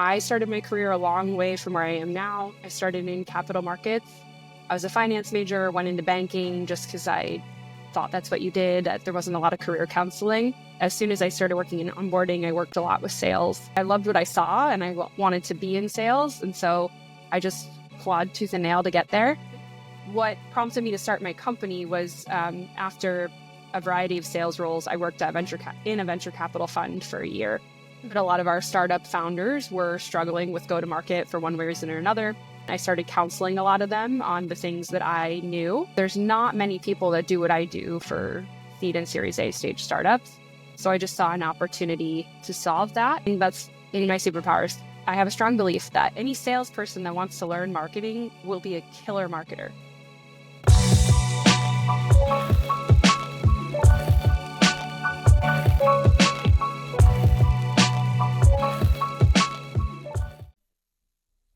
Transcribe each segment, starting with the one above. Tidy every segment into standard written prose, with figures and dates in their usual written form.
I started my career a long way from where I am now. I started in capital markets. I was a finance major, went into banking just because I thought that's what you did. There wasn't a lot of career counseling. As soon as I started working in onboarding, I worked a lot with sales. I loved what I saw and I wanted to be in sales. And so I just clawed tooth and nail to get there. What prompted me to start my company was after a variety of sales roles, I worked at in a venture capital fund for a year. But a lot of our startup founders were struggling with go-to-market for one reason or another. I started counseling a lot of them on the things that I knew. There's not many people that do what I do for seed and Series A stage startups. So I just saw an opportunity to solve that. And that's in my superpowers. I have a strong belief that any salesperson that wants to learn marketing will be a killer marketer.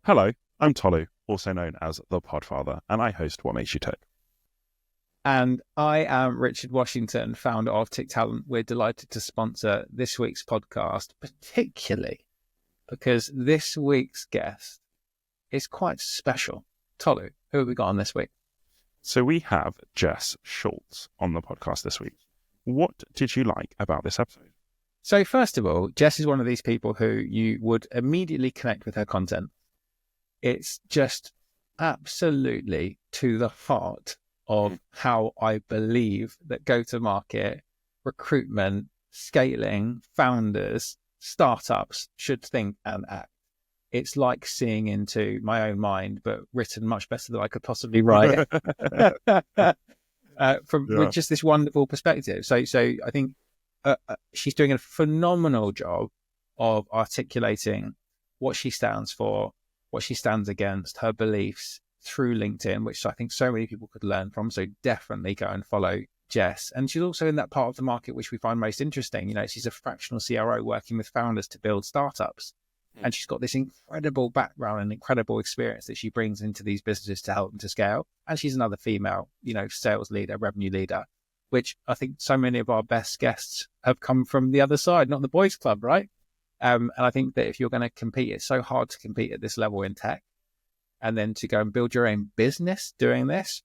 Hello, I'm Tolu, also known as the Podfather, and I host What Makes You Tick. And I am Richard Washington, founder of Ticktalent. We're delighted to sponsor this week's podcast, particularly because this week's guest is quite special. Tolu, who have we got on this week? So we have Jess Schultz on the podcast this week. What did you like about this episode? So first of all, Jess is one of these people who you would immediately connect with her content. It's just absolutely to the heart of how I believe that go-to-market, recruitment, scaling, founders, startups should think and act. It's like seeing into my own mind, but written much better than I could possibly write with just this wonderful perspective. So I think she's doing a phenomenal job of articulating what she stands for, what she stands against, her beliefs through LinkedIn, which I think so many people could learn from. So definitely go and follow Jess. And she's also in that part of the market which we find most interesting. You know, she's a fractional CRO working with founders to build startups. And she's got this incredible background and incredible experience that she brings into these businesses to help them to scale. And she's another female, sales leader, revenue leader, which I think so many of our best guests have come from the other side, not the boys club, right? And I think that if you're going to compete, it's so hard to compete at this level in tech. And then to go and build your own business doing this,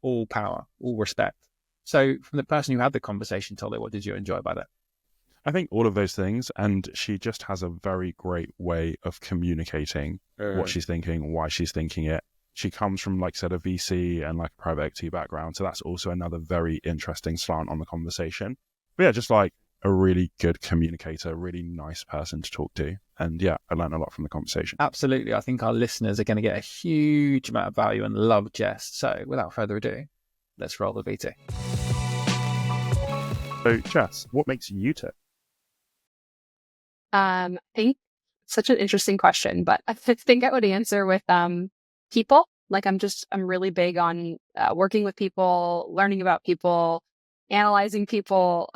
all power, all respect. So from the person who had the conversation, Tolu, what did you enjoy about it? I think all of those things, and she just has a very great way of communicating what she's thinking, why she's thinking it. She comes from, like I said, a VC and like a private equity background. So that's also another very interesting slant on the conversation. But yeah, just like a really good communicator, really nice person to talk to. And yeah, I learned a lot from the conversation. Absolutely. I think our listeners are going to get a huge amount of value and love Jess. So without further ado, let's roll the VT. So Jess, what makes you tick? I think it's such an interesting question, but I think I would answer with people. Like I'm really big on working with people, learning about people, analyzing people.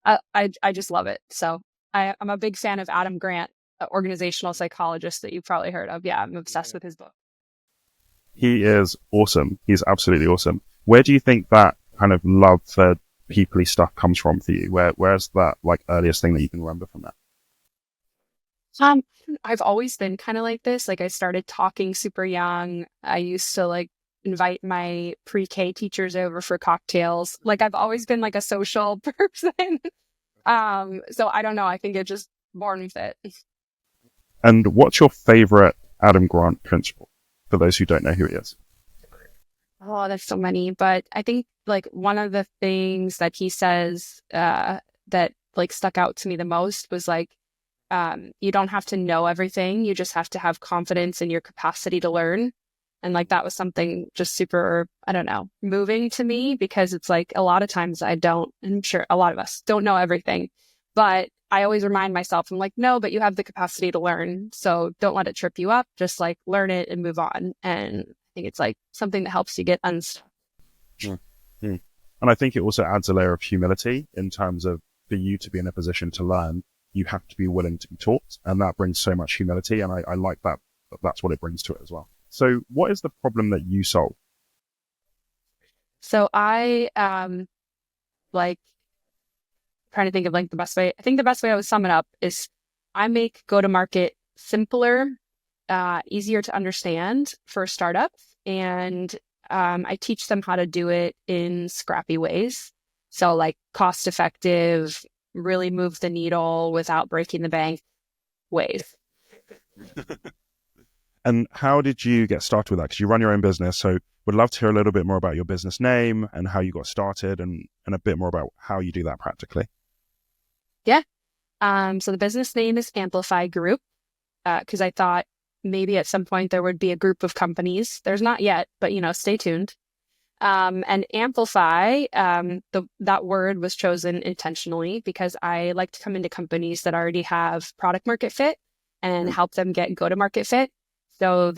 I just love it. So I'm a big fan of Adam Grant, an organizational psychologist that you've probably heard of. Yeah, I'm obsessed with his book. He is awesome. He's absolutely awesome. Where do you think that kind of love for people-y stuff comes from for you? Where's that like earliest thing that you can remember from that? I've always been kind of like this. Like I started talking super young. I used to like invite my pre-K teachers over for cocktails. Like I've always been like a social person. So I don't know. I think it just born with it. And what's your favorite Adam Grant principle for those who don't know who he is? Oh, there's so many, but I think like one of the things that he says that like stuck out to me the most was like, you don't have to know everything. You just have to have confidence in your capacity to learn. And like, that was something just super, I don't know, moving to me because it's like a lot of times I'm sure a lot of us don't know everything, but I always remind myself, I'm like, no, but you have the capacity to learn. So don't let it trip you up. Just like learn it and move on. And I think it's like something that helps you get unstuck. Mm-hmm. And I think it also adds a layer of humility in terms of for you to be in a position to learn, you have to be willing to be taught. And that brings so much humility. And I like that. That's what it brings to it as well. So what is the problem that you solve? So I like trying to think of like the best way. I think the best way I would sum it up is I make go-to-market simpler, easier to understand for startups. And I teach them how to do it in scrappy ways. So like cost effective, really move the needle without breaking the bank ways. And how did you get started with that? Because you run your own business. So would love to hear a little bit more about your business name and how you got started and a bit more about how you do that practically. Yeah. So the business name is Amplify Group, because I thought maybe at some point there would be a group of companies. There's not yet, but stay tuned. And Amplify, that word was chosen intentionally because I like to come into companies that already have product market fit and help them get go-to-market fit. So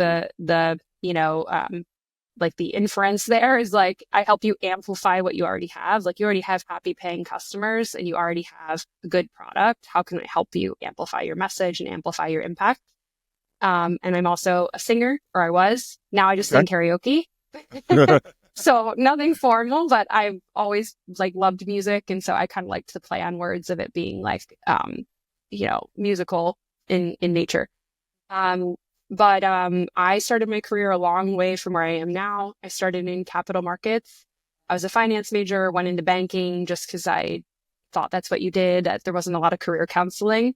like the inference there is like, I help you amplify what you already have. Like you already have happy paying customers and you already have a good product. How can I help you amplify your message and amplify your impact? And I'm also a singer, or I was. Now I just sing karaoke. So nothing formal, but I've always like loved music. And so I kind of like to play on words of it being like, musical in nature. But I started my career a long way from where I am now. I started in capital markets. I was a finance major, went into banking just because I thought that's what you did. There wasn't a lot of career counseling.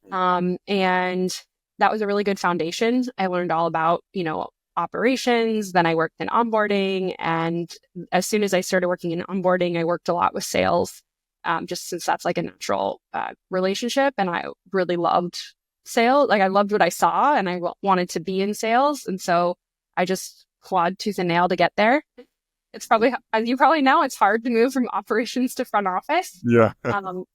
And that was a really good foundation. I learned all about, operations. Then I worked in onboarding. And as soon as I started working in onboarding, I worked a lot with sales, just since that's like a natural relationship. And I really loved sales. Like I loved what I saw and I wanted to be in sales. And so I just clawed tooth and nail to get there. It's probably, as you probably know, it's hard to move from operations to front office. Yeah.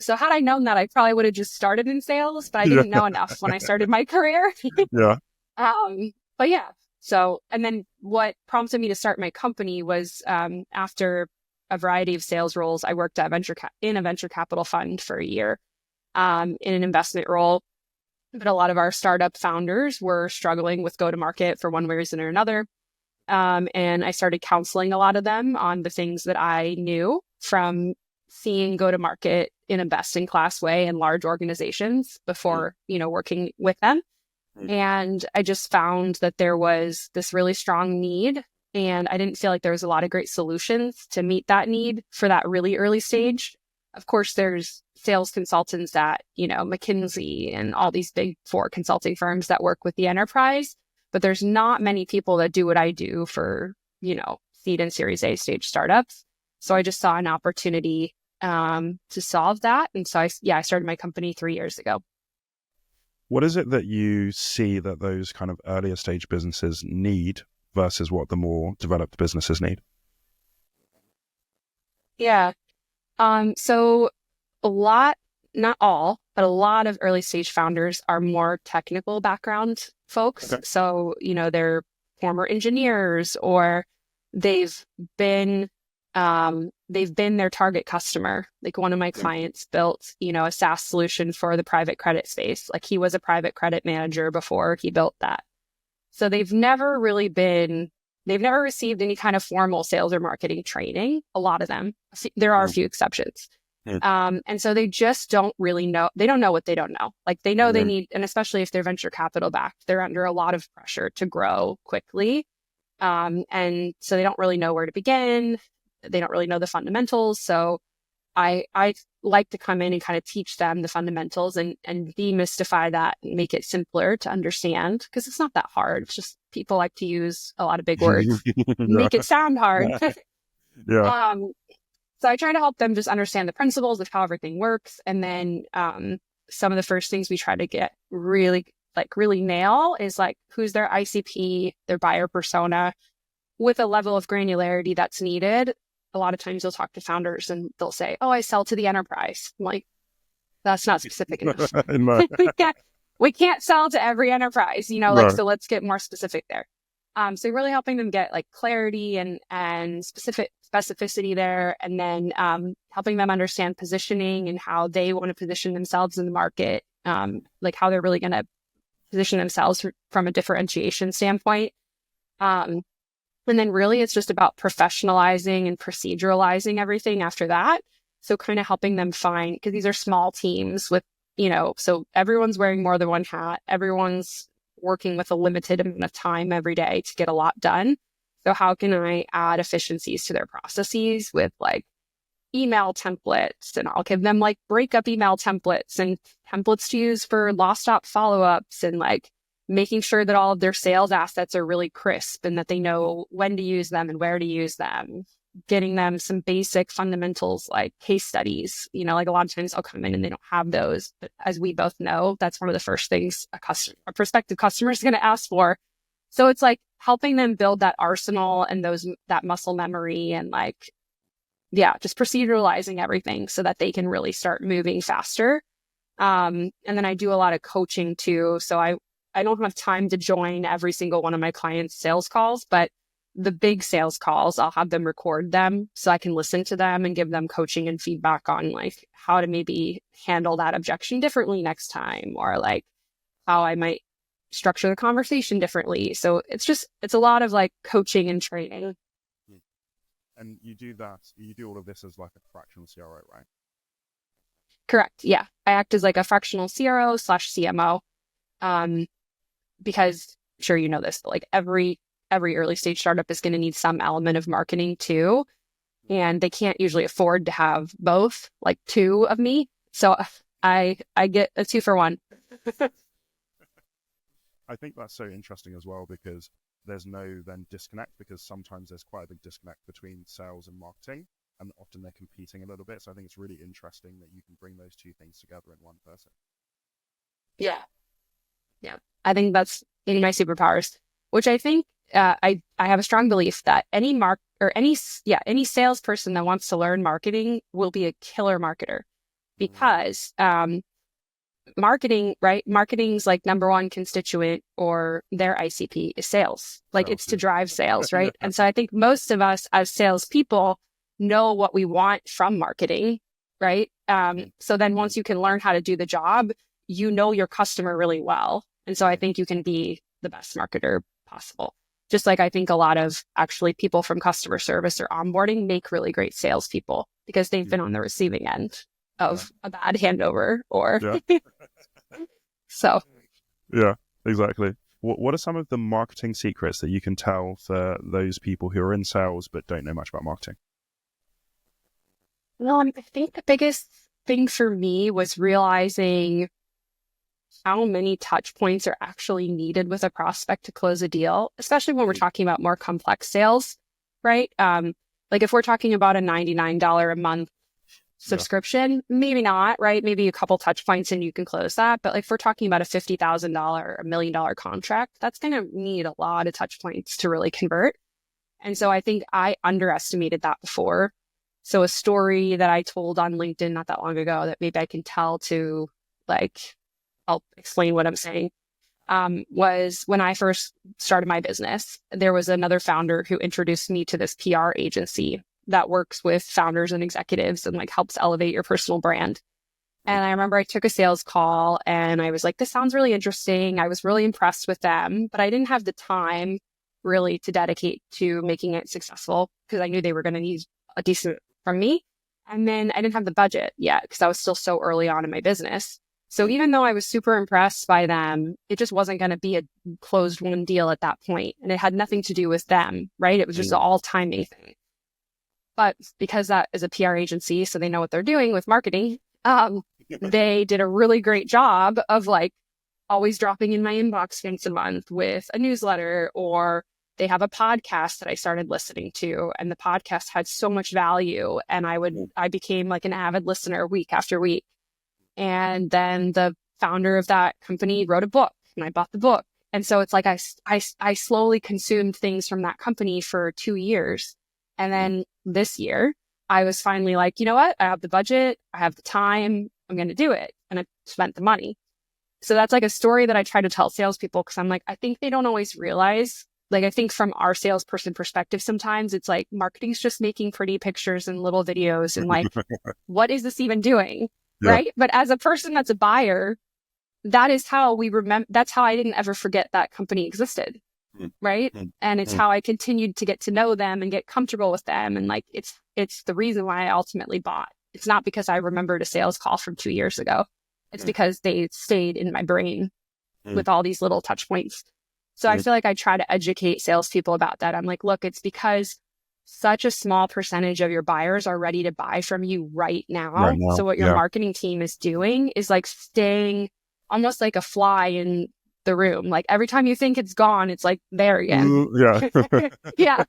So had I known that, I probably would have just started in sales, but I didn't know enough when I started my career. Yeah. But yeah. So, and then what prompted me to start my company was after a variety of sales roles, I worked at in a venture capital fund for a year in an investment role. But a lot of our startup founders were struggling with go-to-market for one reason or another. And I started counseling a lot of them on the things that I knew from seeing go-to-market in a best-in-class way in large organizations before, working with them. And I just found that there was this really strong need, and I didn't feel like there was a lot of great solutions to meet that need for that really early stage. Of course, there's sales consultants at, McKinsey and all these big four consulting firms that work with the enterprise, but there's not many people that do what I do for, seed and Series A stage startups. So I just saw an opportunity to solve that. And so I started my company 3 years ago. What is it that you see that those kind of earlier stage businesses need versus what the more developed businesses need? Yeah. So a lot, not all, but a lot of early stage founders are more technical background folks. Okay. So, they're former engineers or they've been their target customer. Like one of my clients built, a SaaS solution for the private credit space. Like he was a private credit manager before he built that. So they've never received any kind of formal sales or marketing training. A lot of them, there are a few exceptions. And so they just don't really know. They don't know what they don't know. Like they know they need, and especially if they're venture capital backed, they're under a lot of pressure to grow quickly. And so they don't really know where to begin. They don't really know the fundamentals. So I like to come in and kind of teach them the fundamentals and demystify that and make it simpler to understand, because it's not that hard. It's just people like to use a lot of big words, make it sound hard. Yeah. So I try to help them just understand the principles of how everything works. And then some of the first things we try to get really nail is like who's their ICP, their buyer persona, with a level of granularity that's needed. A lot of times you'll talk to founders and they'll say, "Oh, I sell to the enterprise." I'm like, that's not specific enough. we can't sell to every enterprise, so let's get more specific there. So really helping them get like clarity and specificity there, and then helping them understand positioning and how they want to position themselves in the market, like how they're really going to position themselves from a differentiation standpoint. And then really it's just about professionalizing and proceduralizing everything after that. So kind of helping them find, because these are small teams with, so everyone's wearing more than one hat. Everyone's working with a limited amount of time every day to get a lot done. So how can I add efficiencies to their processes with like email templates, and I'll give them like breakup email templates and templates to use for lost op follow-ups, and like making sure that all of their sales assets are really crisp and that they know when to use them and where to use them, getting them some basic fundamentals like case studies. Like a lot of times I'll come in and they don't have those, but as we both know, that's one of the first things a prospective customer is going to ask for. So it's like helping them build that arsenal and that muscle memory, and like, just proceduralizing everything so that they can really start moving faster. And then I do a lot of coaching too. So I don't have time to join every single one of my clients' sales calls, but the big sales calls, I'll have them record them so I can listen to them and give them coaching and feedback on like how to maybe handle that objection differently next time, or like how I might structure the conversation differently. So it's a lot of like coaching and training. And you do all of this as like a fractional CRO, right? Correct. Yeah. I act as like a fractional CRO / CMO. Because sure, you know this, but like every early stage startup is going to need some element of marketing too. And they can't usually afford to have both, like two of me. So I get a 2-for-1. I think that's so interesting as well, because there's no then disconnect, because sometimes there's quite a big disconnect between sales and marketing, and often they're competing a little bit. So I think it's really interesting that you can bring those two things together in one person. Yeah. I think that's in my superpowers, which I think I have a strong belief that any salesperson that wants to learn marketing will be a killer marketer, because marketing, right? Marketing's like number one constituent, or their ICP is sales. Like it's to drive sales, right? And so I think most of us as salespeople know what we want from marketing, right? So then once you can learn how to do the job, you know your customer really well. And so I think you can be the best marketer possible. Just like I think a lot of actually people from customer service or onboarding make really great salespeople, because they've been on the receiving end of a bad handover So. Yeah, exactly. What are some of the marketing secrets that you can tell for those people who are in sales but don't know much about marketing? Well, I think the biggest thing for me was realizing how many touch points are actually needed with a prospect to close a deal, especially when we're talking about more complex sales, right? Like if we're talking about a $99 a month subscription, maybe not, right? Maybe a couple touch points and you can close that. But like if we're talking about a $50,000, $1 million contract, that's going to need a lot of touch points to really convert. And so I think I underestimated that before. So a story that I told on LinkedIn not that long ago that maybe I can tell to like, I'll explain what I'm saying, was when I first started my business, there was another founder who introduced me to this PR agency that works with founders and executives and like helps elevate your personal brand. And I remember I took a sales call and I was like, this sounds really interesting. I was really impressed with them, but I didn't have the time really to dedicate to making it successful, because I knew they were going to need a decent from me. And then I didn't have the budget yet because I was still so early on in my business. So even though I was super impressed by them, it just wasn't going to be a closed won deal at that point. And it had nothing to do with them, right? It was just an all timing thing. But because that is a PR agency, so they know what they're doing with marketing, they did a really great job of like always dropping in my inbox once a month with a newsletter, or they have a podcast that I started listening to, and the podcast had so much value. And I became like an avid listener week after week. And then the founder of that company wrote a book and I bought the book. And so it's like I slowly consumed things from that company for 2 years. And then this year I was finally like, you know what? I have the budget. I have the time. I'm going to do it. And I spent the money. So that's like a story that I try to tell salespeople, because I'm like, I think they don't always realize, like, I think from our salesperson perspective, sometimes it's like marketing's just making pretty pictures and little videos and like, what is this even doing? Yeah. Right. But as a person that's a buyer, that is how we remember. That's how I didn't ever forget that company existed. Right. And it's how I continued to get to know them and get comfortable with them. And like, it's the reason why I ultimately bought. It's not because I remembered a sales call from 2 years ago. It's because they stayed in my brain with all these little touch points. So I feel like I try to educate salespeople about that. I'm like, look, it's because such a small percentage of your buyers are ready to buy from you right now. So what your marketing team is doing is like staying almost like a fly in the room. Like every time you think it's gone, it's like there again. Yeah.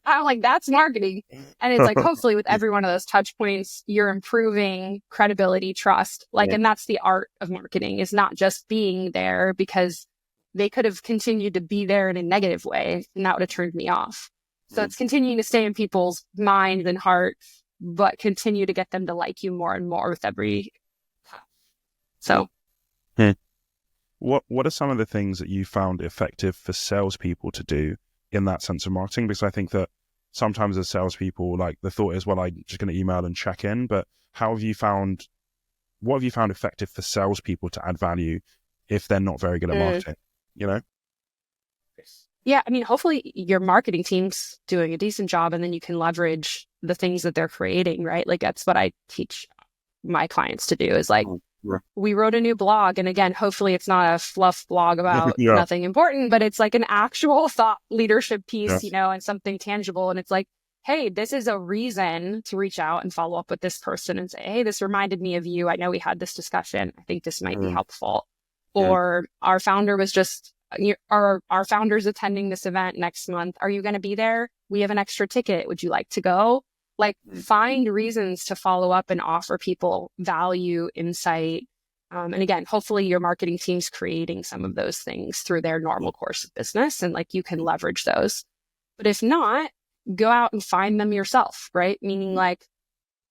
I'm like, that's marketing. And it's like, hopefully with every one of those touch points, you're improving credibility, trust. Like, and that's the art of marketing, is not just being there, because they could have continued to be there in a negative way and that would have turned me off. So it's continuing to stay in people's minds and hearts, but continue to get them to like you more and more with every. So. What are some of the things that you found effective for salespeople to do in that sense of marketing? Because I think that sometimes as salespeople, like the thought is, well, I'm just going to email and check in. But what have you found effective for salespeople to add value if they're not very good at marketing? Yeah, I mean, hopefully your marketing team's doing a decent job, and then you can leverage the things that they're creating, right? Like that's what I teach my clients to do, is like, we wrote a new blog. And again, hopefully it's not a fluff blog about nothing important, but it's like an actual thought leadership piece, and something tangible. And it's like, hey, this is a reason to reach out and follow up with this person and say, hey, this reminded me of you. I know we had this discussion. I think this might be helpful. Or our founder was just, our founder's attending this event next month. Are you going to be there? We have an extra ticket. Would you like to go? Like, find reasons to follow up and offer people value, insight. And again, hopefully your marketing team's creating some of those things through their normal course of business, and like you can leverage those. But if not, go out and find them yourself, right? Meaning like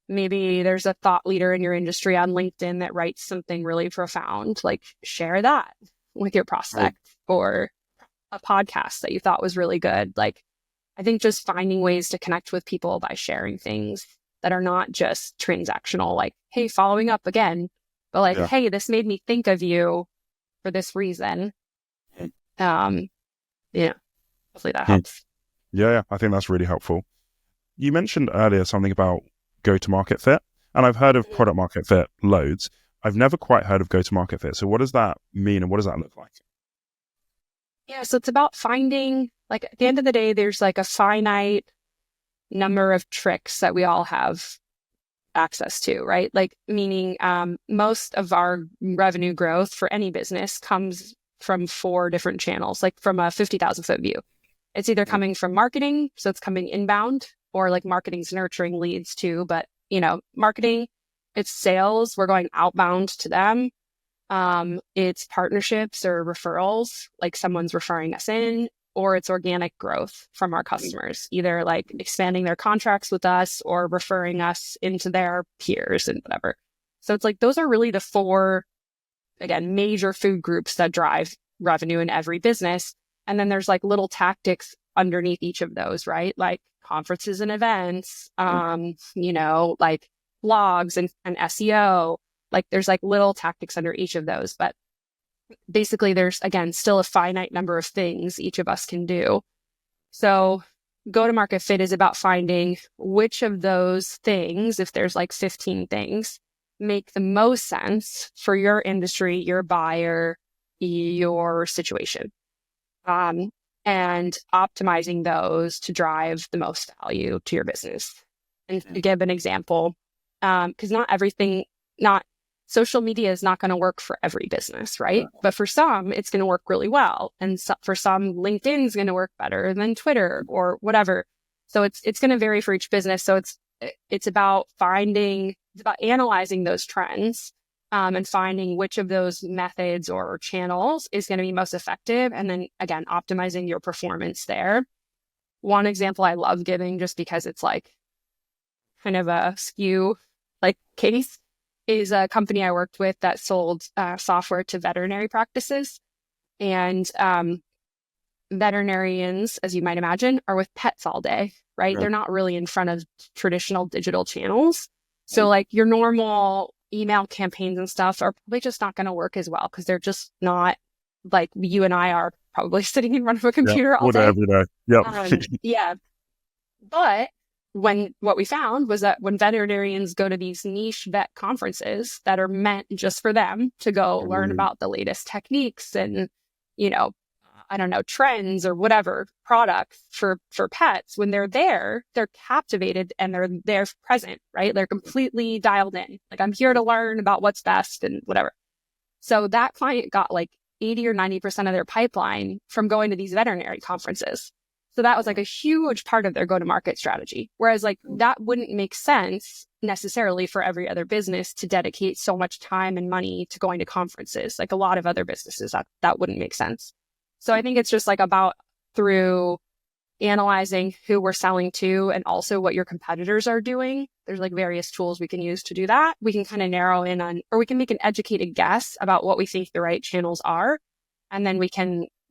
maybe there's a thought leader in your industry on LinkedIn that writes something really profound, like share that with your prospect, or a podcast that you thought was really good. Like, I think just finding ways to connect with people by sharing things that are not just transactional, like, hey, following up again, but like, hey, this made me think of you for this reason. Hopefully that helps. Yeah, I think that's really helpful. You mentioned earlier something about go-to-market fit, and I've heard of product market fit loads. I've never quite heard of go-to-market fit. So what does that mean, and what does that look like? Yeah, so it's about finding, like, at the end of the day, there's like a finite number of tricks that we all have access to, right? Like, meaning most of our revenue growth for any business comes from 4 different channels, like from a 50,000 foot view. It's either coming from marketing, so it's coming inbound, or like marketing's nurturing leads too. But, marketing, it's sales, we're going outbound to them. It's partnerships or referrals, like someone's referring us in, or it's organic growth from our customers, either like expanding their contracts with us or referring us into their peers and whatever. So it's like, those are really the 4, again, major food groups that drive revenue in every business. And then there's like little tactics underneath each of those, right? Like conferences and events, like blogs and SEO. Like there's like little tactics under each of those, but basically there's, again, still a finite number of things each of us can do. So go-to-market fit is about finding which of those things, if there's like 15 things, make the most sense for your industry, your buyer, your situation. And optimizing those to drive the most value to your business. And to give an example, because not social media is not going to work for every business, right? But for some, it's going to work really well. And for some, LinkedIn is going to work better than Twitter or whatever. So it's going to vary for each business. So it's about analyzing those trends, and finding which of those methods or channels is going to be most effective. And then again, optimizing your performance there. One example I love giving, just because it's like kind of a skew like case, is a company I worked with that sold software to veterinary practices. And veterinarians, as you might imagine, are with pets all day, right? Yeah. They're not really in front of traditional digital channels. So like your normal email campaigns and stuff are probably just not going to work as well, because they're just not like you and I are probably sitting in front of a computer all day. Every day. Yep. Yeah. But what we found was that when veterinarians go to these niche vet conferences that are meant just for them to go learn about the latest techniques and, I don't know, trends or whatever products for pets, when they're there, they're captivated and they're present, right? They're completely dialed in. Like, I'm here to learn about what's best and whatever. So that client got like 80 or 90% of their pipeline from going to these veterinary conferences. So that was like a huge part of their go-to-market strategy. Whereas like that wouldn't make sense necessarily for every other business to dedicate so much time and money to going to conferences. Like a lot of other businesses, that wouldn't make sense. So I think it's just like about through analyzing who we're selling to and also what your competitors are doing. There's like various tools we can use to do that. We can kind of narrow in on, or we can make an educated guess about what we think the right channels are. And then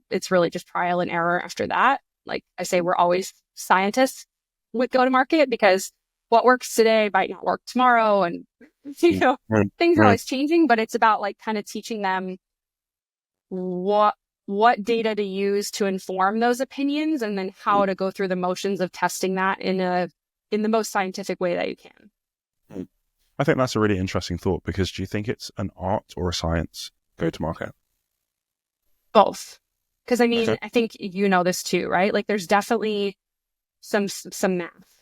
it's really just trial and error after that. Like I say, we're always scientists with go-to-market because what works today might not work tomorrow. And, things are always changing, but it's about like kind of teaching them what data to use to inform those opinions and then how to go through the motions of testing that in the most scientific way that you can. I think that's a really interesting thought, because do you think it's an art or a science go-to-market? Both. Because I mean, I think you know this too, right? Like there's definitely some math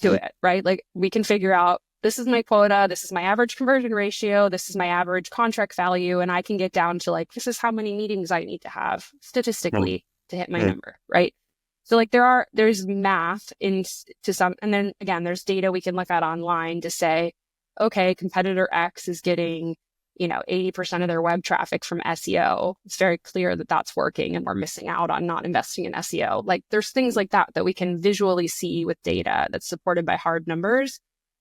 to it, right? Like we can figure out, this is my quota, this is my average conversion ratio, this is my average contract value, and I can get down to like, this is how many meetings I need to have statistically to hit my number, right? So like there's math into some, and then again, there's data we can look at online to say, okay, competitor X is getting 80% of their web traffic from SEO. It's very clear that that's working and we're missing out on not investing in SEO. Like there's things like that we can visually see with data that's supported by hard numbers.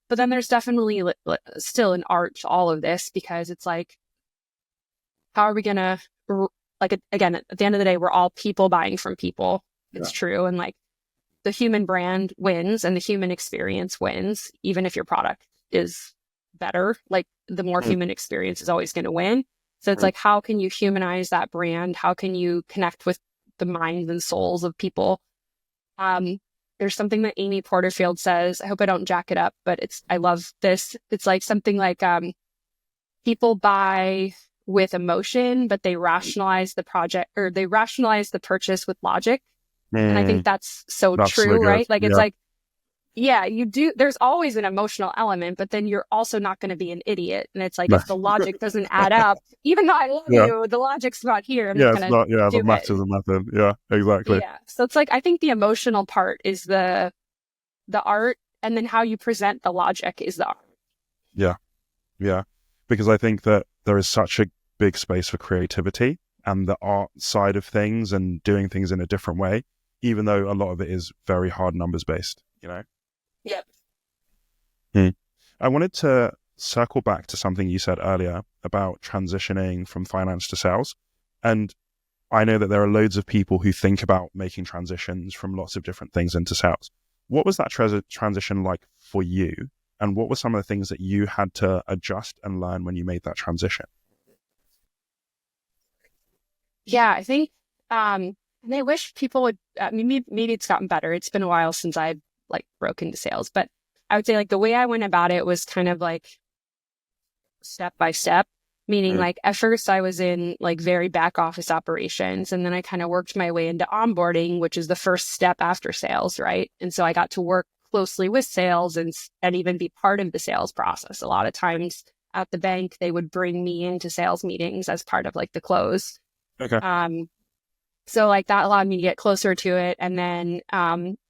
But then there's definitely still an art to all of this, because it's like, how are we going to, like, again, at the end of the day, we're all people buying from people. It's true. And like the human brand wins and the human experience wins, even if your product is better. Like the more human experience is always going to win. So it's like, how can you humanize that brand? How can you connect with the minds and souls of people? There's something that Amy Porterfield says. I hope I don't jack it up, but I love this. It's like something like people buy with emotion, but they rationalize the project, or they rationalize the purchase with logic. And I think that's true, right? Like it's like, yeah, you do. There's always an emotional element, but then you're also not going to be an idiot. And it's like, if the logic doesn't add up, even though I love you, the logic's not here. I'm not going to do the math is a method. Yeah, exactly. Yeah. So it's like, I think the emotional part is the art, and then how you present the logic is the art. Yeah. Yeah. Because I think that there is such a big space for creativity and the art side of things and doing things in a different way, even though a lot of it is very hard numbers based, Yep. I wanted to circle back to something you said earlier about transitioning from finance to sales. And I know that there are loads of people who think about making transitions from lots of different things into sales. What was that transition like for you? And what were some of the things that you had to adjust and learn when you made that transition? Yeah, I think, and I wish people would, maybe it's gotten better. It's been a while since I've like broke into sales, but I would say like the way I went about it was kind of like step by step, meaning like at first I was in like very back office operations, and then I kind of worked my way into onboarding, which is the first step after sales, right? And so I got to work closely with sales and even be part of the sales process. A lot of times at the bank, they would bring me into sales meetings as part of like the close. Okay. So like that allowed me to get closer to it. And then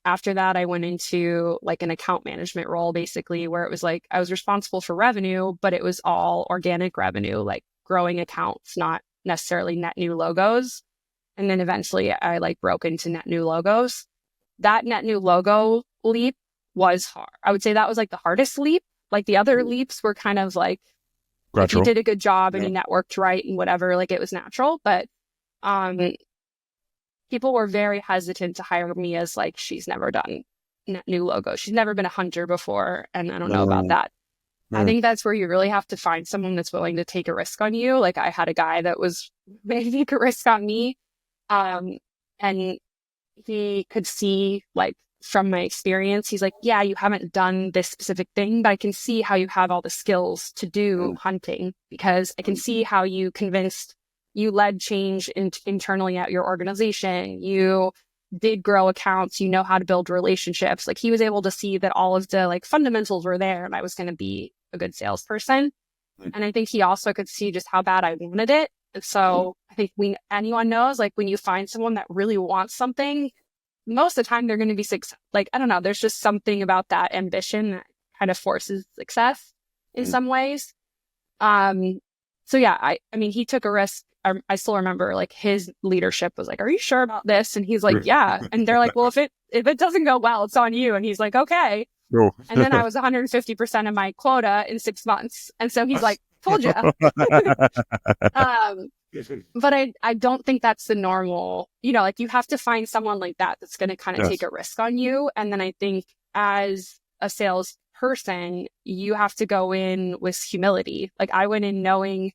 after that, I went into like an account management role, basically, where it was like I was responsible for revenue, but it was all organic revenue, like growing accounts, not necessarily net new logos. And then eventually I like broke into net new logos. That net new logo leap was hard. I would say that was like the hardest leap. Like the other leaps were kind of like, if you did a good job and you networked right and whatever, like it was natural. But people were very hesitant to hire me as like, she's never done net new logos. She's never been a hunter before. And I don't know about that. I think that's where you really have to find someone that's willing to take a risk on you. Like I had a guy that was ready to take a risk on me. And he could see like from my experience, he's like, yeah, you haven't done this specific thing, but I can see how you have all the skills to do hunting, because I can see how you led change internally at your organization. You did grow accounts. You know how to build relationships. Like, he was able to see that all of the like fundamentals were there, and I was going to be a good salesperson. And I think he also could see just how bad I wanted it. And so I think anyone knows, like, when you find someone that really wants something, most of the time they're going to be like, I don't know, there's just something about that ambition that kind of forces success in some ways. So yeah, I mean, he took a risk. I still remember, like, his leadership was like, are you sure about this? And he's like, yeah. And they're like, well, if it doesn't go well, it's on you. And he's like, okay. And then I was 150% of my quota in 6 months. And so he's like, told you. But I don't think that's the normal, like, you have to find someone like that that's going to kind of take a risk on you. And then I think as a salesperson, you have to go in with humility. Like, I went in knowing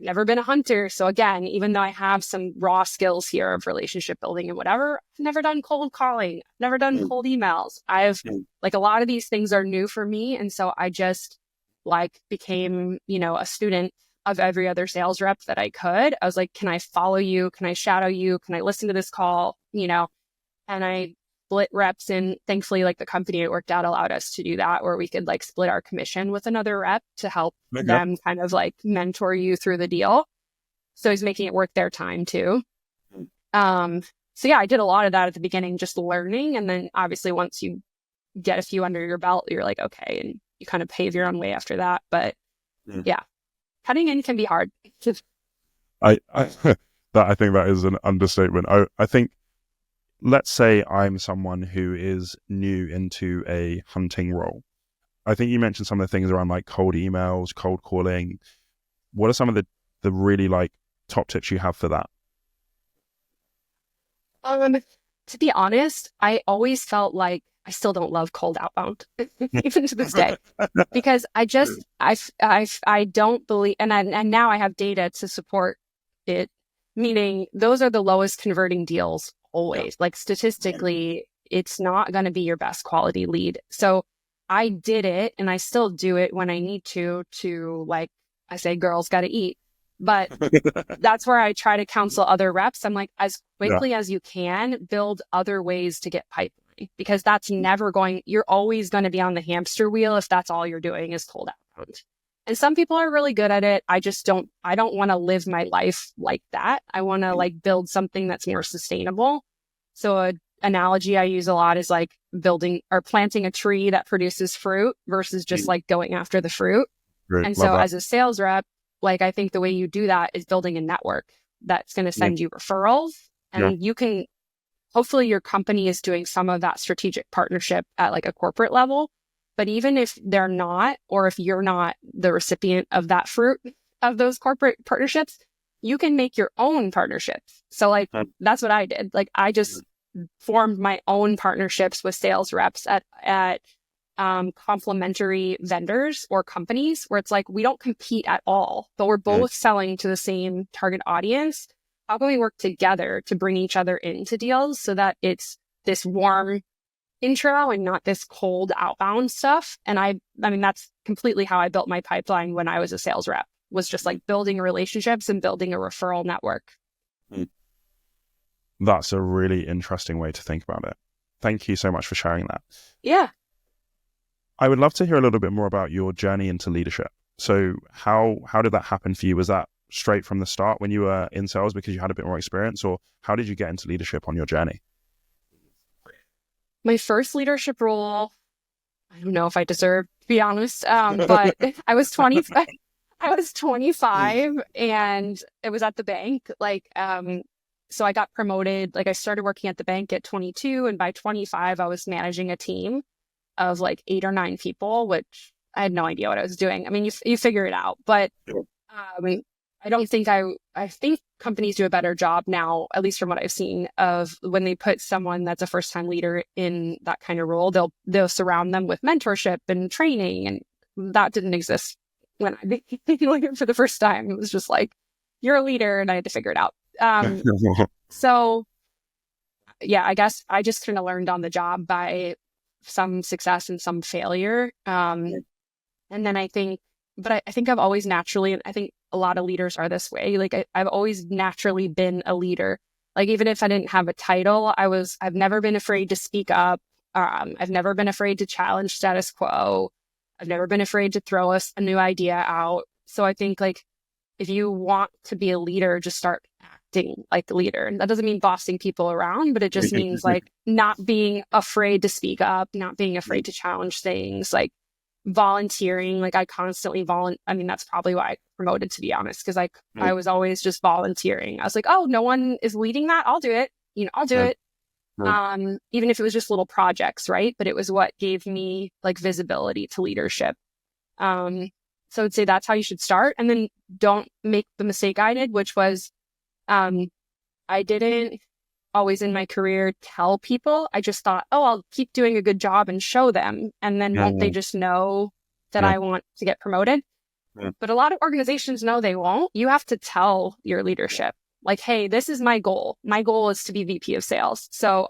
never been a hunter. So again, even though I have some raw skills here of relationship building and whatever, I've never done cold calling, never done cold emails. I've like, a lot of these things are new for me. And so I just like became, a student of every other sales rep that I could. I was like, can I follow you? Can I shadow you? Can I listen to this call? And I split reps, and thankfully, like, the company it worked out allowed us to do that, where we could like split our commission with another rep to help them kind of like mentor you through the deal. So he's making it worth their time too. So yeah, I did a lot of that at the beginning, just learning. And then obviously once you get a few under your belt, you're like, okay. And you kind of pave your own way after that. But yeah, cutting in can be hard. I think that is an understatement. I think, let's say I'm someone who is new into a hunting role. I think you mentioned some of the things around like cold emails, cold calling. What are some of the really like top tips you have for that? To be honest, I always felt like I still don't love cold outbound, even to this day, because I don't believe, and now I have data to support it, meaning those are the lowest converting deals always. Like, statistically, it's not going to be your best quality lead. So I did it, and I still do it when I need to like, I say, girls got to eat. But that's where I try to counsel other reps. I'm like, as quickly as you can, build other ways to get pipeline, because that's you're always going to be on the hamster wheel if that's all you're doing is cold outbound. And some people are really good at it. I don't want to live my life like that. I want to like build something that's more sustainable. So an analogy I use a lot is like building or planting a tree that produces fruit versus just like going after the fruit. Great. And so as a sales rep, like, I think the way you do that is building a network that's going to send you referrals. And you can, hopefully your company is doing some of that strategic partnership at like a corporate level. But even if they're not, or if you're not the recipient of that fruit of those corporate partnerships, you can make your own partnerships. So like, that's what I did. Like, I just formed my own partnerships with sales reps at complementary vendors or companies, where it's like, we don't compete at all, but we're both selling to the same target audience. How can we work together to bring each other into deals so that it's this warm intro and not this cold outbound stuff? And I mean, that's completely how I built my pipeline when I was a sales rep, was just like building relationships and building a referral network. That's a really interesting way to think about it. Thank you so much for sharing that. Yeah. I would love to hear a little bit more about your journey into leadership. So how did that happen for you? Was that straight from the start when you were in sales because you had a bit more experience, or how did you get into leadership on your journey? My first leadership role, I don't know if I deserve, to be honest, but I was 25. I was 25 and it was at the bank. So I got promoted. Like, I started working at the bank at 22, and by 25, I was managing a team of like 8 or 9 people, which I had no idea what I was doing. I mean, you figure it out, but I don't think I think companies do a better job now, at least from what I've seen, of when they put someone that's a first time leader in that kind of role, they'll surround them with mentorship and training. And that didn't exist when I became a leader for the first time. It was just like, you're a leader, and I had to figure it out. So yeah, I guess I just kind of learned on the job by some success and some failure. And then I think I've always naturally, and I think a lot of leaders are this way. Like I've always naturally been a leader. Like even if I didn't have a title, I've never been afraid to speak up. I've never been afraid to challenge status quo. I've never been afraid to throw a new idea out. So I think like if you want to be a leader, just start acting like a leader. And that doesn't mean bossing people around, but it just means like not being afraid to speak up, not being afraid to challenge things, like volunteering. Like I constantly I mean, that's probably why I promoted, to be honest, because like I was always just volunteering. I was like, oh, no one is leading that. I'll do it. I'll do it. Even if it was just little projects, right? But it was what gave me like visibility to leadership. So I'd say that's how you should start. And then don't make the mistake I did, which was I didn't always in my career tell people. I just thought, oh, I'll keep doing a good job and show them. And then won't they just know that I want to get promoted? But a lot of organizations know they won't. You have to tell your leadership, like, hey, this is my goal. My goal is to be VP of sales. So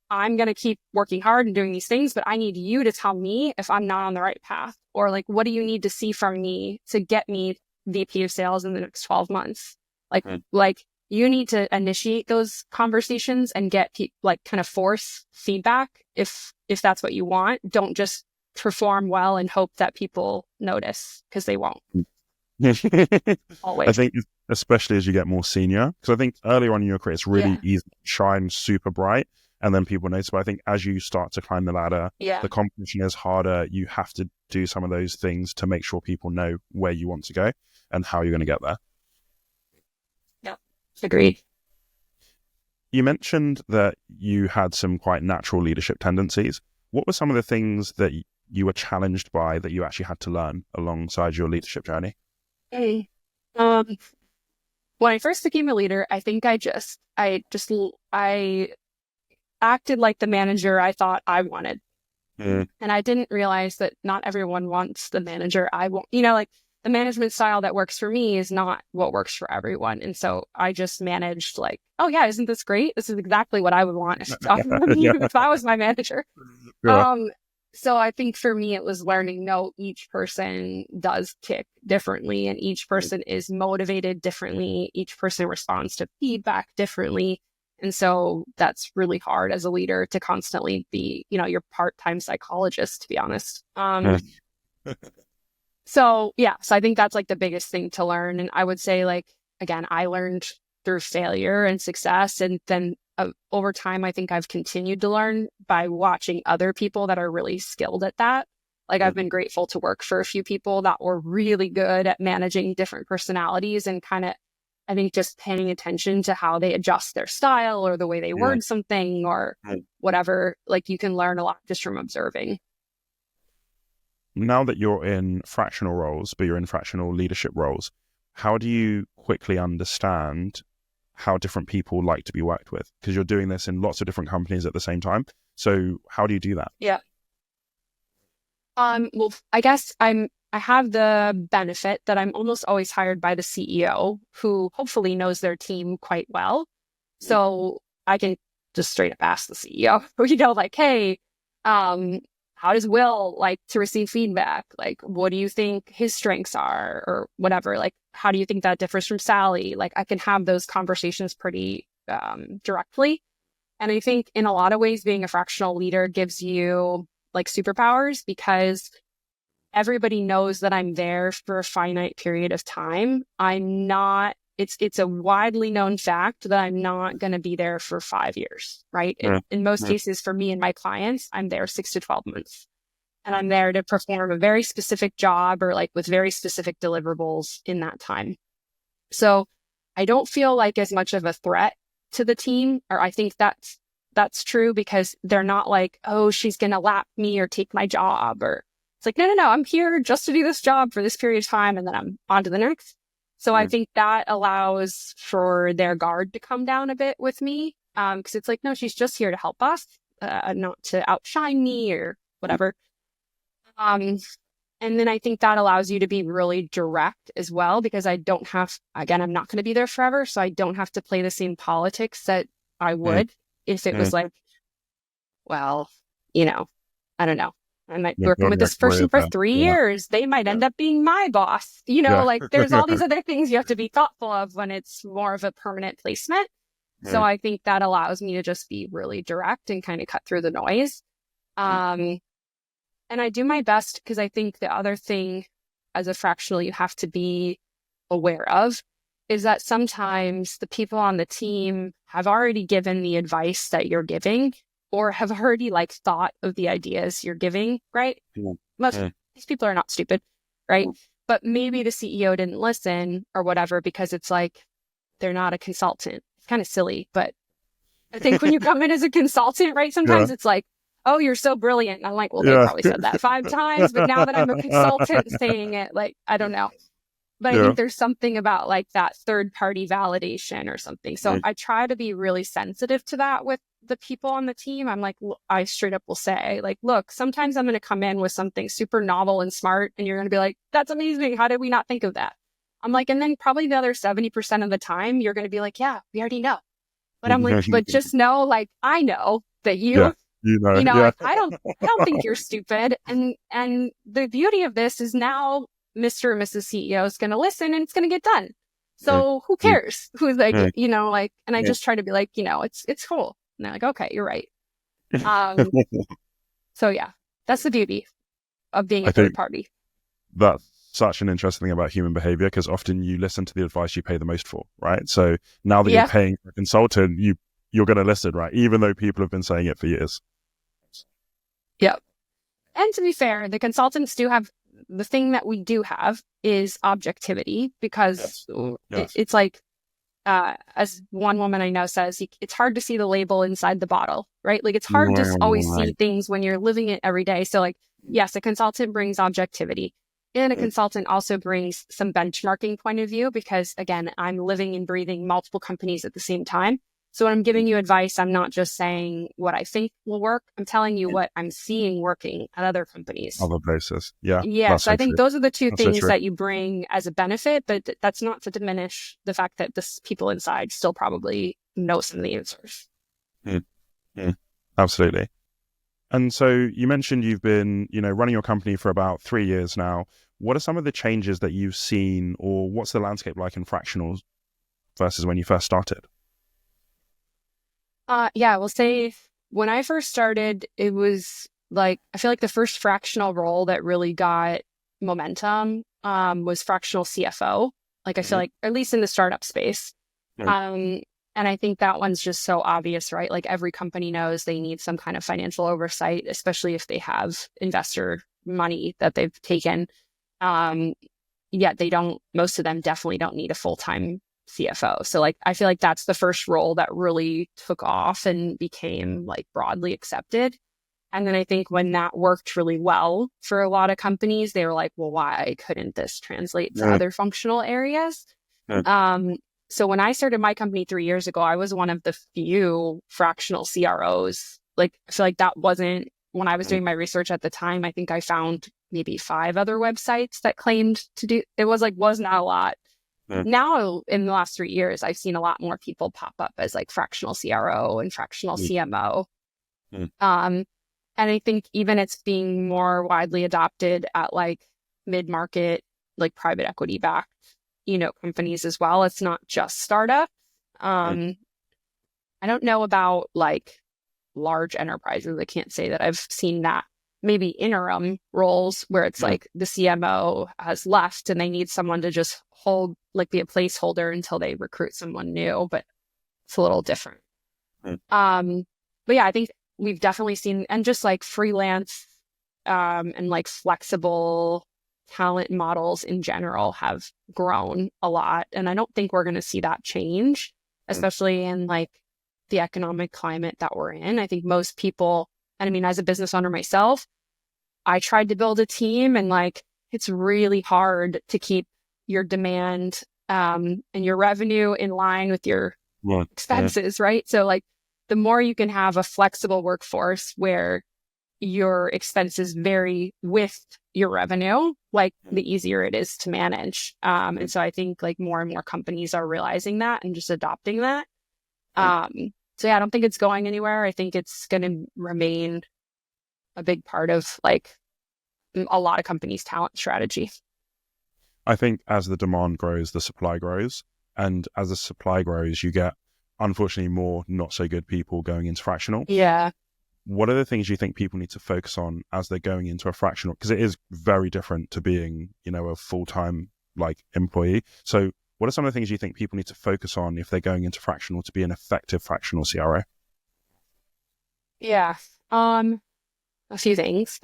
I'm going to keep working hard and doing these things, but I need you to tell me if I'm not on the right path, or like, what do you need to see from me to get me VP of sales in the next 12 months? Like you need to initiate those conversations and get like kind of force feedback if that's what you want. Don't just perform well and hope that people notice, because they won't. Always. I think especially as you get more senior, because I think earlier on in your career, it's really easy to shine super bright and then people notice. But I think as you start to climb the ladder, the competition is harder. You have to do some of those things to make sure people know where you want to go and how you're going to get there. Yep. Agreed. You mentioned that you had some quite natural leadership tendencies. What were some of the things that you were challenged by that you actually had to learn alongside your leadership journey? When I first became a leader, I think I acted like the manager I thought I wanted. And I didn't realize that not everyone wants the manager I want. Like the management style that works for me is not what works for everyone. And so I just managed like, oh yeah, isn't this great? This is exactly what I would want if I was my manager. So I think for me, it was learning, no, each person does tick differently and each person is motivated differently. Each person responds to feedback differently. And so that's really hard as a leader to constantly be, your part-time psychologist, to be honest. So I think that's like the biggest thing to learn. And I would say like, again, I learned through failure and success. And then over time, I think I've continued to learn by watching other people that are really skilled at that. Like I've been grateful to work for a few people that were really good at managing different personalities and kind of, I think, just paying attention to how they adjust their style or the way they word something or whatever. Like you can learn a lot just from observing. Now that you're in fractional roles, but you're in fractional leadership roles, how do you quickly understand how different people like to be worked with? Because you're doing this in lots of different companies at the same time. So how do you do that? Yeah. Well, I guess I have the benefit that I'm almost always hired by the CEO, who hopefully knows their team quite well. So I can just straight up ask the CEO, like, hey, how does Will like to receive feedback? Like, what do you think his strengths are or whatever? Like, how do you think that differs from Sally? Like, I can have those conversations pretty directly. And I think in a lot of ways, being a fractional leader gives you like superpowers, because everybody knows that I'm there for a finite period of time. I'm not, it's a widely known fact that I'm not going to be there for 5 years, right? In most cases, for me and my clients, I'm there 6 to 12 months. And I'm there to perform a very specific job or like with very specific deliverables in that time. So I don't feel like as much of a threat to the team, or I think that's true, because they're not like, oh, she's going to lap me or take my job, or it's like, no, I'm here just to do this job for this period of time. And then I'm on to the next. So I think that allows for their guard to come down a bit with me. Cause it's like, no, she's just here to help us, not to outshine me or whatever. And then I think that allows you to be really direct as well, because I'm not going to be there forever. So I don't have to play the same politics that I would if it was like, well, I don't know. I might Yeah, working with this person for 3 yeah, years. They might end up being my boss. yeah, Like there's all these other things you have to be thoughtful of when it's more of a permanent placement. So I think that allows me to just be really direct and kind of cut through the noise. And I do my best, because I think the other thing as a fractional you have to be aware of is that sometimes the people on the team have already given the advice that you're giving, or have already like thought of the ideas you're giving, right? Most these people are not stupid, right? But maybe the CEO didn't listen or whatever, because it's like, they're not a consultant. It's kind of silly, but I think when you come in as a consultant, right, sometimes it's like, oh, you're so brilliant. And I'm like, well, they probably said that 5 times, but now that I'm a consultant saying it, like, I don't know. But I think there's something about like that third party validation or something. So I try to be really sensitive to that with the people on the team. I'm like, I straight up will say like, look, sometimes I'm going to come in with something super novel and smart, and you're going to be like, that's amazing. How did we not think of that? I'm like, and then probably the other 70% of the time, you're going to be like, yeah, we already know. But I'm like, but just know, like, I know that like, I don't think you're stupid. And the beauty of this is now Mr. and Mrs. CEO is going to listen and it's going to get done. So who cares? Who's like, like, and I just try to be like, it's cool. And they're like, okay, you're right. So yeah, that's the beauty of being a third party. That's such an interesting thing about human behavior, because often you listen to the advice you pay the most for, right? So now that you're paying for a consultant, you're going to listen, right? Even though people have been saying it for years. Yep. And to be fair, the consultants do have, the thing that we do have is objectivity, because it's like, as one woman I know says, it's hard to see the label inside the bottle, right? Like it's hard to always see things when you're living it every day. So like, yes, a consultant brings objectivity, and a consultant also brings some benchmarking point of view, because again, I'm living and breathing multiple companies at the same time. So when I'm giving you advice, I'm not just saying what I think will work. I'm telling you what I'm seeing working at other companies. Other places. Yeah. Yeah. So I think those are the two things that you bring as a benefit, but that's not to diminish the fact that the people inside still probably know some of the answers. Absolutely. And so you mentioned you've been, running your company for about 3 years now. What are some of the changes that you've seen, or what's the landscape like in fractionals versus when you first started? We'll say when I first started, it was like, I feel like the first fractional role that really got momentum was fractional CFO. Like I feel like, at least in the startup space. And I think that one's just so obvious, right? Like every company knows they need some kind of financial oversight, especially if they have investor money that they've taken. Yet most of them definitely don't need a full-time CFO. So like, I feel like that's the first role that really took off and became like broadly accepted. And then I think when that worked really well for a lot of companies, they were like, well, why couldn't this translate to other functional areas? So when I started my company 3 years ago, I was one of the few fractional CROs. Like, I feel like that wasn't, when I was doing my research at the time, I think I found maybe 5 other websites that claimed to do, was not a lot. Now, in the last 3 years, I've seen a lot more people pop up as like fractional CRO and fractional CMO. And I think even it's being more widely adopted at like mid-market, like private equity backed, companies as well. It's not just startup. I don't know about like large enterprises. I can't say that I've seen that. Maybe interim roles where it's like the CMO has left and they need someone to just be a placeholder until they recruit someone new, but it's a little different. But yeah, I think we've definitely seen, and just like freelance and like flexible talent models in general have grown a lot. And I don't think we're going to see that change, especially in like the economic climate that we're in. I think most people, and I mean, as a business owner myself, I tried to build a team, and like, it's really hard to keep your demand and your revenue in line with your expenses, right? So like, the more you can have a flexible workforce where your expenses vary with your revenue, like the easier it is to manage. And so I think like more and more companies are realizing that and just adopting that. So yeah, I don't think it's going anywhere. I think it's going to remain a big part of like a lot of companies' talent strategy. I think as the demand grows, the supply grows. And as the supply grows, you get, unfortunately, more not so good people going into fractional. Yeah. What are the things you think people need to focus on as they're going into a fractional? Because it is very different to being, a full-time like employee. So what are some of the things you think people need to focus on if they're going into fractional to be an effective fractional CRO? Yeah. A few things.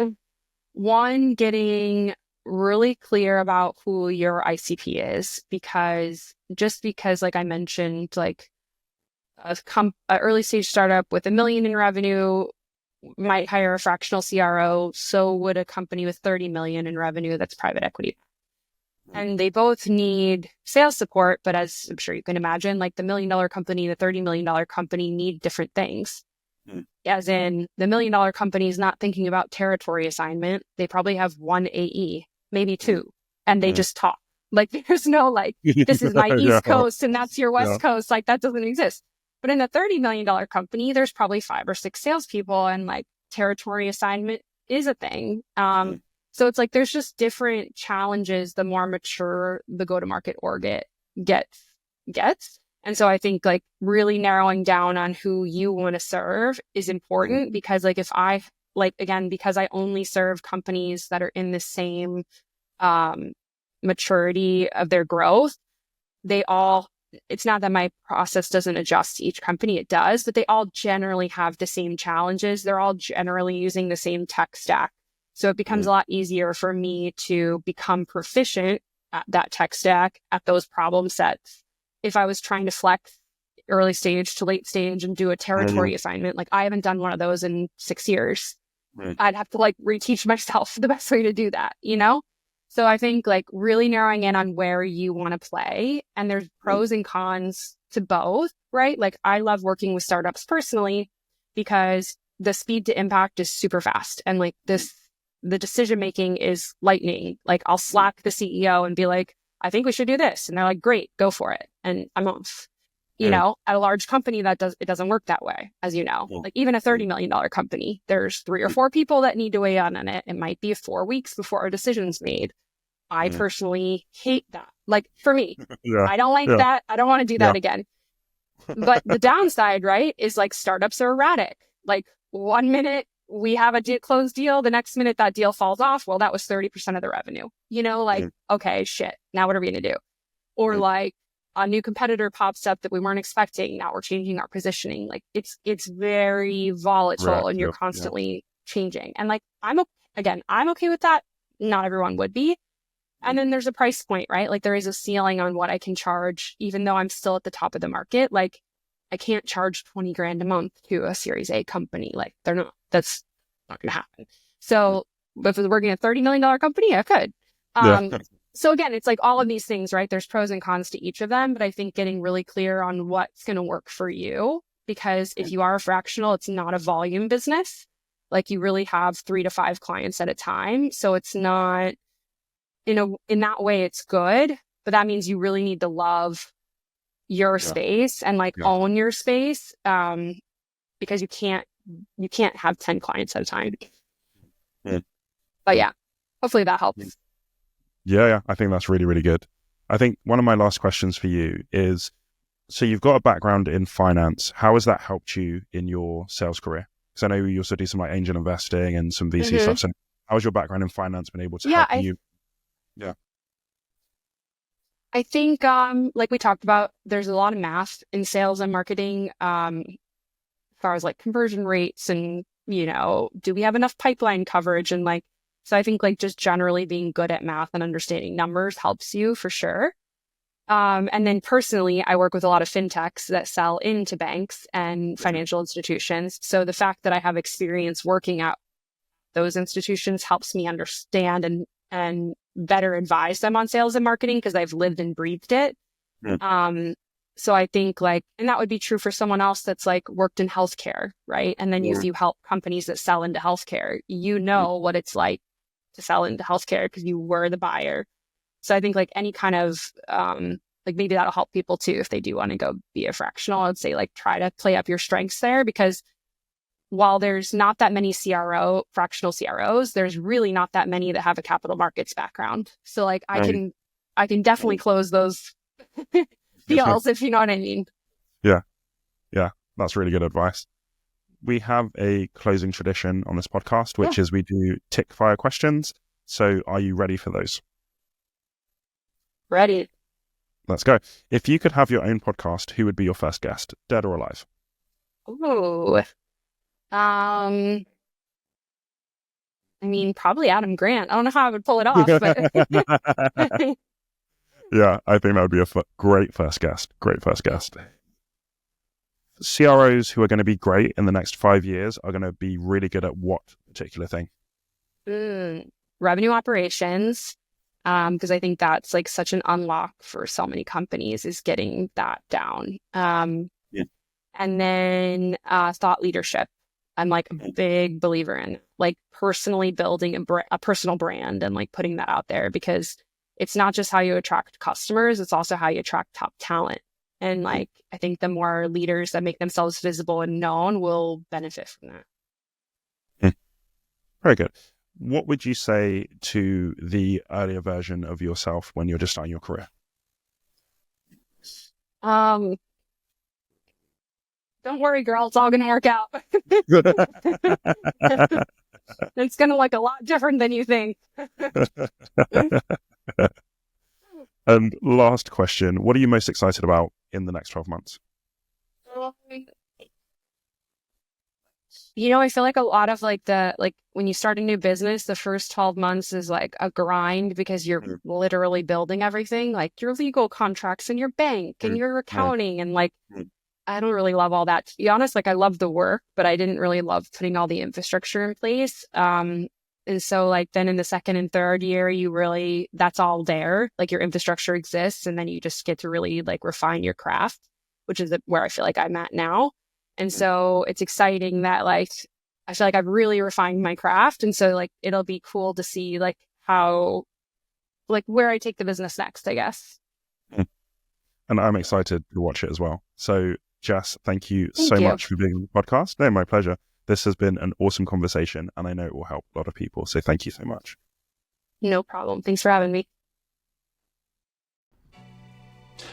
One, getting really clear about who your ICP is, because like I mentioned, like a early stage startup with $1 million in revenue might hire a fractional CRO. So would a company with 30 million in revenue that's private equity. And they both need sales support, but as I'm sure you can imagine, like the $1 million company, the $30 million company need different things. As in, the $1 million company is not thinking about territory assignment. They probably have one AE, maybe two, and they just talk. Like there's no like, this is my East Coast and that's your West Coast. Like that doesn't exist. But in a $30 million company, there's probably 5 or 6 salespeople, and like territory assignment is a thing. So it's like there's just different challenges the more mature the go-to-market org gets. And so I think like really narrowing down on who you want to serve is important, because like because I only serve companies that are in the same maturity of their growth, it's not that my process doesn't adjust to each company, it does, but they all generally have the same challenges. They're all generally using the same tech stack. So it becomes a lot easier for me to become proficient at that tech stack, at those problem sets. If I was trying to flex early stage to late stage and do a territory assignment, like I haven't done one of those in 6 years. I'd have to like reteach myself the best way to do that, So I think like really narrowing in on where you want to play, and there's pros and cons to both, right? Like I love working with startups personally because the speed to impact is super fast. And like the decision-making is lightning. Like I'll Slack the CEO and be like, I think we should do this. And they're like, great, go for it. And I'm off. At a large company it doesn't work that way, as you know. Like even a $30 million company, there's 3 or 4 people that need to weigh in on it. It might be 4 weeks before a decision's made. I personally hate that. Like for me, I don't like that. I don't want to do that again. But the downside, right, is like startups are erratic. Like 1 minute we have a closed deal, the next minute that deal falls off. Well, that was 30% of the revenue, okay, shit. Now what are we going to do? Or like a new competitor pops up that we weren't expecting. Now we're changing our positioning. Like it's very volatile and you're constantly changing. And like, I'm okay with that. Not everyone would be. And then there's a price point, right? Like there is a ceiling on what I can charge, even though I'm still at the top of the market. Like I can't charge 20 grand a month to a Series A company. Like that's not going to happen. So if we're working at a $30 million company, I could. So again, it's like all of these things, right? There's pros and cons to each of them, but I think getting really clear on what's going to work for you, because if you are a fractional, it's not a volume business. Like you really have 3 to 5 clients at a time. So it's not, in that way it's good, but that means you really need to love your space and like own your space. Because you can't have 10 clients at a time. But yeah, hopefully that helps. Yeah, I think that's really, really good. I think one of my last questions for you is, so you've got a background in finance. How has that helped you in your sales career? Because I know you also do some like angel investing and some VC stuff. So how has your background in finance been able to help you? I think, like we talked about, there's a lot of math in sales and marketing, as far as like conversion rates and, do we have enough pipeline coverage? And like, so I think like just generally being good at math and understanding numbers helps you for sure. And then personally, I work with a lot of fintechs that sell into banks and financial institutions. So the fact that I have experience working at those institutions helps me understand and better advise them on sales and marketing because I've lived and breathed it. So I think like, and that would be true for someone else that's like worked in healthcare, right? And then if you help companies that sell into healthcare, what it's like to sell into healthcare because you were the buyer. So I think like any kind of like maybe that'll help people too if they do want to go be a fractional. I'd say like try to play up your strengths there, because while there's not that many fractional CROs, there's really not that many that have a capital markets background. So like I can definitely close those deals, if you know what I mean. Yeah, that's really good advice. We have a closing tradition on this podcast, which is we do Tickfire questions. So are you ready for those? Ready. Let's go. If you could have your own podcast, who would be your first guest, dead or alive? Ooh. I mean, probably Adam Grant. I don't know how I would pull it off, but yeah, I think that would be a great first guest. Great first guest. CROs who are going to be great in the next 5 years are going to be really good at what particular thing? Revenue operations, because I think that's like such an unlock for so many companies, is getting that down. And then thought leadership. I'm like a big believer in like personally building a personal brand and like putting that out there, because it's not just how you attract customers, it's also how you attract top talent. And like, I think the more leaders that make themselves visible and known will benefit from that. Very good. What would you say to the earlier version of yourself when you're just starting your career? Don't worry, girl. It's all going to work out. It's going to look a lot different than you think. And last question, what are you most excited about in the next 12 months? I feel like a lot of like when you start a new business, the first 12 months is like a grind, because you're literally building everything, like your legal contracts and your bank and your accounting. And like, I don't really love all that, to be honest. Like I love the work, but I didn't really love putting all the infrastructure in place. And so like then in the second and third year, that's all there. Like your infrastructure exists, and then you just get to really like refine your craft, which is where I feel like I'm at now. And so it's exciting that like, I feel like I've really refined my craft. And so like, it'll be cool to see like how, like where I take the business next, I guess. And I'm excited to watch it as well. So Jess, thank you so much for being on the podcast. No, my pleasure. This has been an awesome conversation, and I know it will help a lot of people. So thank you so much. No problem. Thanks for having me.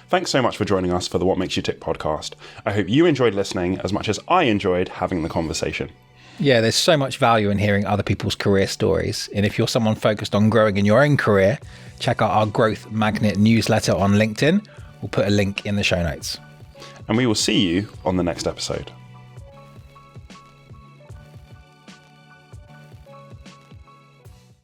Thanks so much for joining us for the What Makes You Tick podcast. I hope you enjoyed listening as much as I enjoyed having the conversation. Yeah, there's so much value in hearing other people's career stories. And if you're someone focused on growing in your own career, check out our Growth Magnet newsletter on LinkedIn. We'll put a link in the show notes. And we will see you on the next episode.